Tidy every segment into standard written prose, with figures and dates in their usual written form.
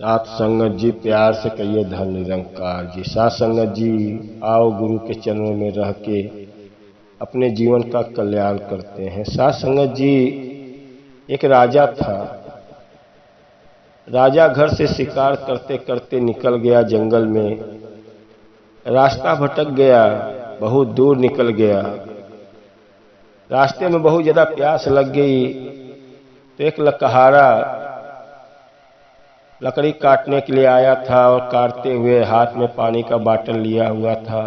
साथ संगत जी प्यार से कहिए धन निरंकार जी। साथ संगत जी आओ गुरु के चरणों में रह के अपने जीवन का कल्याण करते हैं। साथ संगत जी एक राजा था। राजा घर से शिकार करते करते निकल गया जंगल में। रास्ता भटक गया, बहुत दूर निकल गया। रास्ते में बहुत ज्यादा प्यास लग गई तो एक लकहारा लकड़ी काटने के लिए आया था और काटते हुए हाथ में पानी का बाटल लिया हुआ था।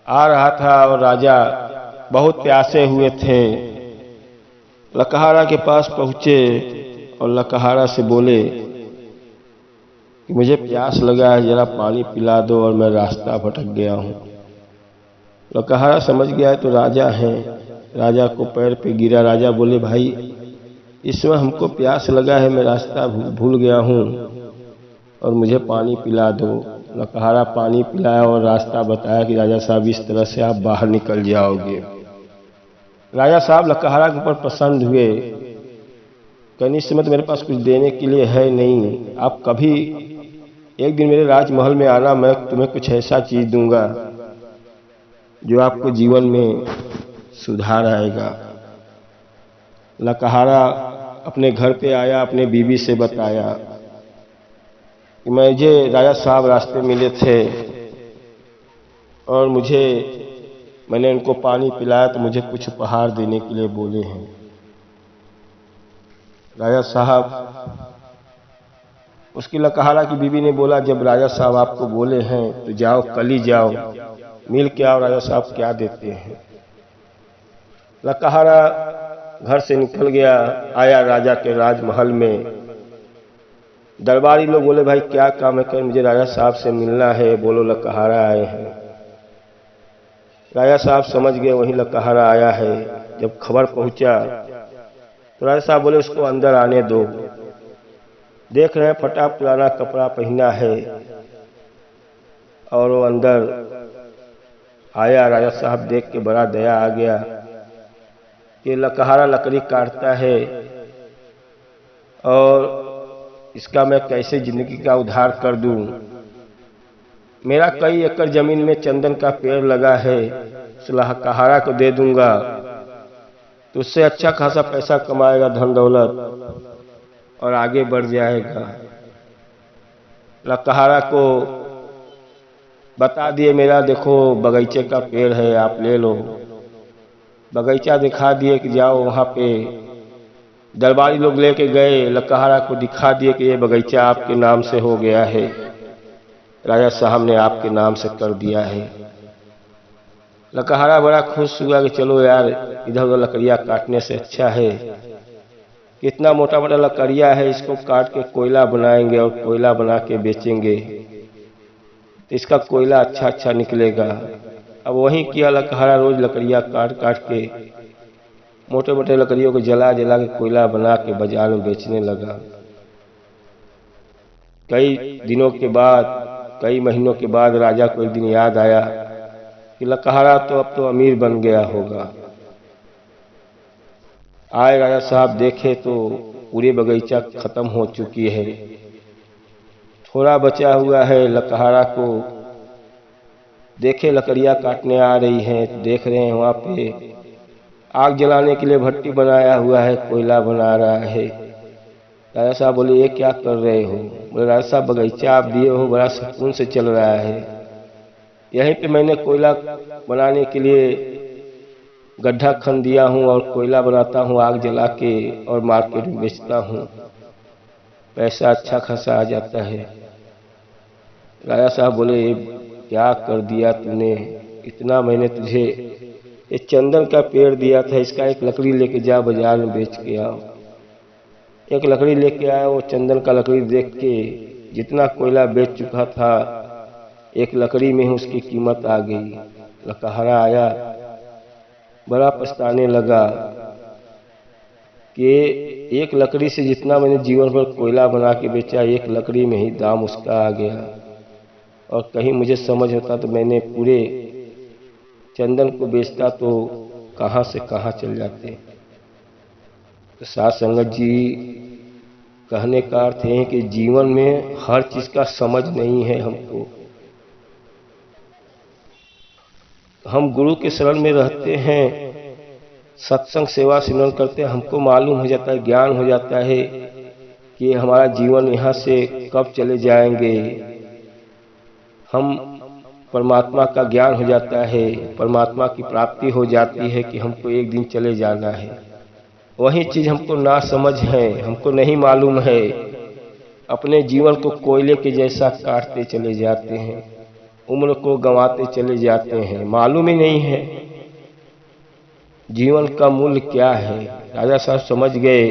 आ रहा था और राजा बहुत प्यासे हुए थे। लकहारा के पास पहुंचे और लकहारा से बोले कि मुझे प्यास लगा है, जरा पानी पिला दो और मैं रास्ता भटक गया हूं। लकहारा समझ गया है तो राजा है। राजा को पैर पे गिरा। राजा बोले भाई इसमें हमको प्यास लगा है, मैं रास्ता भूल गया हूँ और मुझे पानी पिला दो। लकहारा पानी पिलाया और रास्ता बताया कि राजा साहब इस तरह से आप बाहर निकल जाओगे। राजा साहब लकहारा के ऊपर प्रसन्न हुए। कहने इस समय तो मेरे पास कुछ देने के लिए है नहीं, आप कभी एक दिन मेरे राजमहल में आना, मैं तुम्हें कुछ ऐसा चीज दूंगा जो आपको जीवन में सुधार आएगा। लकहारा अपने घर पे आया, अपने बीवी से बताया कि मुझे राजा साहब रास्ते मिले थे और मैंने उनको पानी पिलाया तो मुझे कुछ उपहार देने के लिए बोले हैं। राजा साहब उसकी लकहारा की बीवी ने बोला जब राजा साहब आपको बोले हैं तो जाओ, कल ही जाओ, मिल के आओ राजा साहब क्या देते हैं। लकहारा घर से निकल गया, आया राजा के राजमहल में। दरबारी लोग बोले भाई क्या काम है? कर मुझे राजा साहब से मिलना है। बोलो लकहारा आए हैं। राजा साहब समझ गए वही लकहारा आया है। जब खबर पहुंचा तो राजा साहब बोले उसको अंदर आने दो। देख रहे हैं फटा पुराना कपड़ा पहना है और वो अंदर आया। राजा साहब देख के बड़ा दया आ गया कि लकहारा लकड़ी काटता है और इसका मैं कैसे जिंदगी का उद्धार कर दूं। मेरा कई एकड़ जमीन में चंदन का पेड़ लगा है, उस लकहारा को दे दूंगा तो उससे अच्छा खासा पैसा कमाएगा, धन दौलत, और आगे बढ़ जाएगा। लकहारा को बता दिए मेरा देखो बगीचे का पेड़ है, आप ले लो। बगीचा दिखा दिए कि जाओ वहां पे। दरबारी लोग लेके गए, लकहारा को दिखा दिए कि ये बगीचा आपके नाम से हो गया है, राजा साहब ने आपके नाम से कर दिया है। लकहारा बड़ा खुश हुआ कि चलो यार इधर उधर लकड़ियां काटने से अच्छा है, कितना मोटा मोटा लकड़ियां है, इसको काट के कोयला बनाएंगे और कोयला बना के बेचेंगे तो इसका कोयला अच्छा अच्छा निकलेगा। अब वही किया लकहारा, रोज लकड़ियां काट काट के मोटे मोटे लकड़ियों को जला जला के कोयला बना के बाजार में बेचने लगा। कई दिनों के बाद, कई महीनों के बाद राजा को एक दिन याद आया कि लकहारा तो अब तो अमीर बन गया होगा। आए राजा साहब देखे तो पूरे बगीचा खत्म हो चुकी है, थोड़ा बचा हुआ है। लकहारा को देखे लकड़ियां काटने आ रही हैं, देख रहे हैं वहां पे आग जलाने के लिए भट्टी बनाया हुआ है, कोयला बना रहा है। राजा साहब बोले ये क्या कर रहे हो? बोले राजा साहब बगीचा आप दिए हो बड़ा सुकून से चल रहा है, यहीं पे मैंने कोयला बनाने के लिए गड्ढा खन दिया हूँ और कोयला बनाता हूँ आग जला के और मार्केट में बेचता हूँ, पैसा अच्छा खासा आ जाता है। राजा साहब बोले क्या कर दिया तूने? इतना मैंने तुझे ये चंदन का पेड़ दिया था, इसका एक लकड़ी लेके जा बाजार में बेच के आओ। एक लकड़ी लेके आया, वो चंदन का लकड़ी देख के जितना कोयला बेच चुका था एक लकड़ी में ही उसकी कीमत आ गई। लकहारा आया, बड़ा पछताने लगा कि एक लकड़ी से जितना मैंने जीवन भर कोयला बना के बेचा, एक लकड़ी में ही दाम उसका आ गया। और कहीं मुझे समझ होता तो मैंने पूरे चंदन को बेचता तो कहां से कहां चल जाते। तो साथ संगत जी कहने का अर्थ है कि जीवन में हर चीज का समझ नहीं है हमको। हम गुरु के शरण में रहते हैं, सत्संग सेवा सिमरन करते हैं, हमको मालूम हो जाता है, ज्ञान हो जाता है कि हमारा जीवन यहाँ से कब चले जाएंगे। हम परमात्मा का ज्ञान हो जाता है, परमात्मा की प्राप्ति हो जाती है कि हमको एक दिन चले जाना है। वही चीज हमको ना समझ है, हमको नहीं मालूम है, अपने जीवन को कोयले के जैसा काटते चले जाते हैं, उम्र को गंवाते चले जाते हैं, मालूम ही नहीं है जीवन का मूल्य क्या है। राजा साहब समझ गए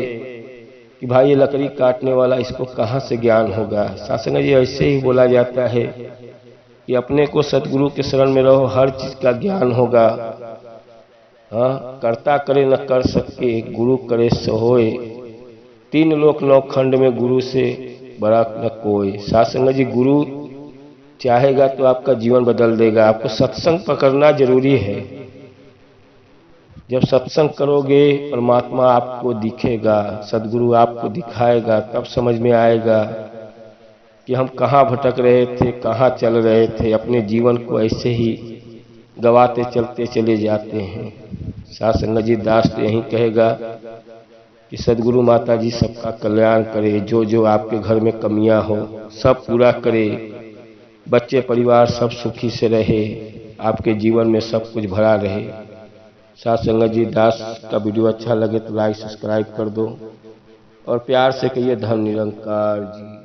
कि भाई ये लकड़ी काटने वाला, इसको कहाँ से ज्ञान होगा। शासन जी ऐसे ही बोला जाता है कि अपने को सतगुरु के शरण में रहो, हर चीज का ज्ञान होगा। हाँ, कर्ता करे न कर सके, गुरु करे सोए, तीन लोक नौ खंड में गुरु से बड़ा न कोई। शासन जी गुरु चाहेगा तो आपका जीवन बदल देगा। आपको सत्संग पकड़ना जरूरी है। जब सत्संग करोगे परमात्मा आपको दिखेगा, सदगुरु आपको दिखाएगा, तब समझ में आएगा कि हम कहाँ भटक रहे थे, कहाँ चल रहे थे। अपने जीवन को ऐसे ही गवाते चलते चले जाते हैं। शासन जी दास तो यही कहेगा कि सदगुरु माता जी सबका कल्याण करे, जो जो आपके घर में कमियां हो सब पूरा करे, बच्चे परिवार सब सुखी से रहे, आपके जीवन में सब कुछ भरा रहे। साथ संगत जी दास का वीडियो अच्छा लगे तो लाइक सब्सक्राइब कर दो और प्यार से कहिए धन निरंकार जी।